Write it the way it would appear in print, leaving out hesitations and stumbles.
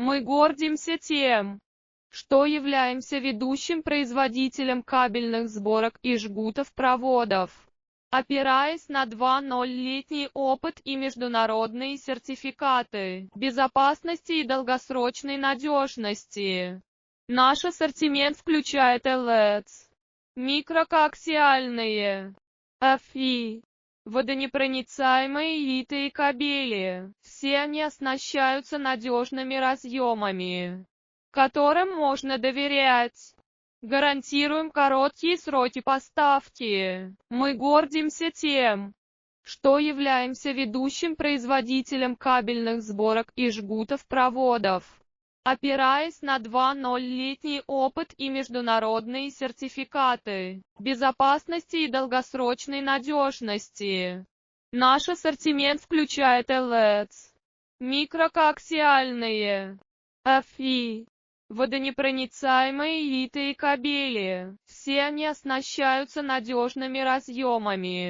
Мы гордимся тем, что являемся ведущим производителем кабельных сборок и жгутов проводов. Опираясь на 20-летний опыт и международные сертификаты безопасности и долгосрочной надежности, наш ассортимент включает LEDs, микрокоаксиальные, FI, водонепроницаемые литые кабели. Все они оснащаются надежными разъемами, которым можно доверять. Гарантируем короткие сроки поставки. Мы гордимся тем, что являемся ведущим производителем кабельных сборок и жгутов проводов. Опираясь на 20-летний опыт и международные сертификаты безопасности и долгосрочной надежности, наш ассортимент включает LEDs, микрокоаксиальные, FI, водонепроницаемые литые кабели. Все они оснащаются надежными разъемами.